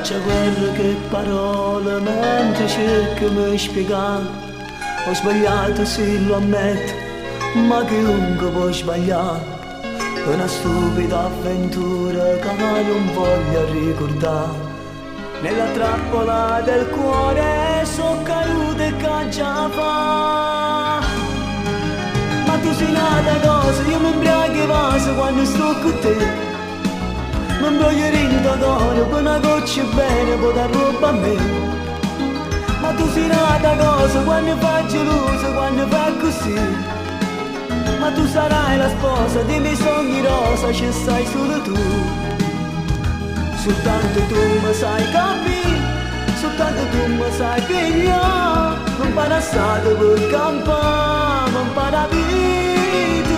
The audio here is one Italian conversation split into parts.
faccia guerra che parole mentre cerco di spiegare. Ho sbagliato se lo ammetto, ma chiunque può sbagliare. Una stupida avventura che non voglio ricordare. Nella trappola del cuore so caduto e che già fa. Ma tu sei nata cosa, io mi imbriaco vaso quando sto con te. Mi imbroglio rinto d'oro per una goccia bene può dar roba a me. Ma tu sei nata cosa quando fai gelosa, quando fai così. Ma tu sarai la sposa dei miei sogni rosa, ci stai solo tu. Soltanto tu mi sai capire, soltanto tu mi sai pigliare. Non para stato per campare, non para vita.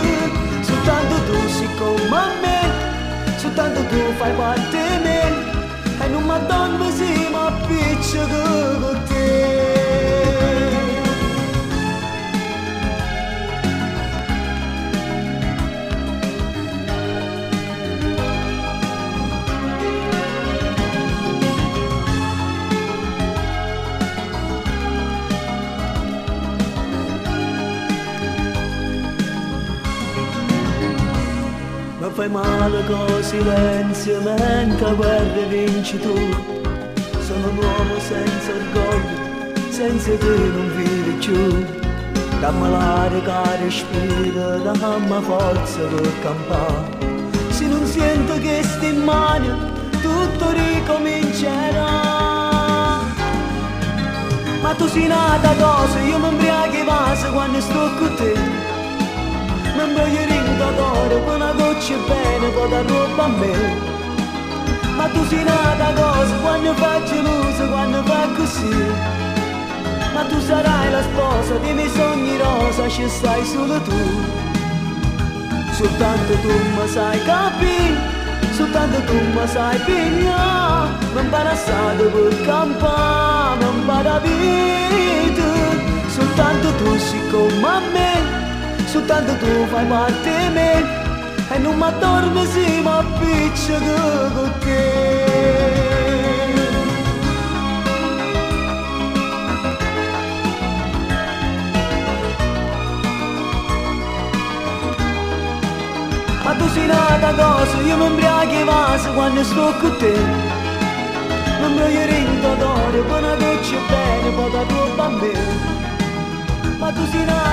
Soltanto tu sei come a me, soltanto tu fai parte di me. E non mi dormo se mi appiccico con te. Mi fai male con silenzio mentre guerra vinci tu. Sono un uomo senza orgoglio, senza te non vivi più. Dammi l'aria che respira, dammi forza per campare. Se non sento che sti in mano, tutto ricomincerà. Ma tu sei nata cosa, io mi imbriaco i vasi quando sto con te. Mi imbroglio rinto d'oro per una goccia bene può dar roba a me. Ma tu sei nata cosa quando fai gelosa, quando fai così. Ma tu sarai la sposa dei miei sogni rosa, ci stai solo tu. Soltanto tu mi sai capire, soltanto tu mi sai pigliare. Non para stato per campare, non para vita. Soltanto tu sei come a me, soltanto tu fai parte di me. E non mi addormo se mi appiccico con te. Ma tu sei nata cosa, io mi imbriaco i vasi quando sto con te. Non mi rinto d'oro per una goccia bene può dar roba a me. Ma tu sei nata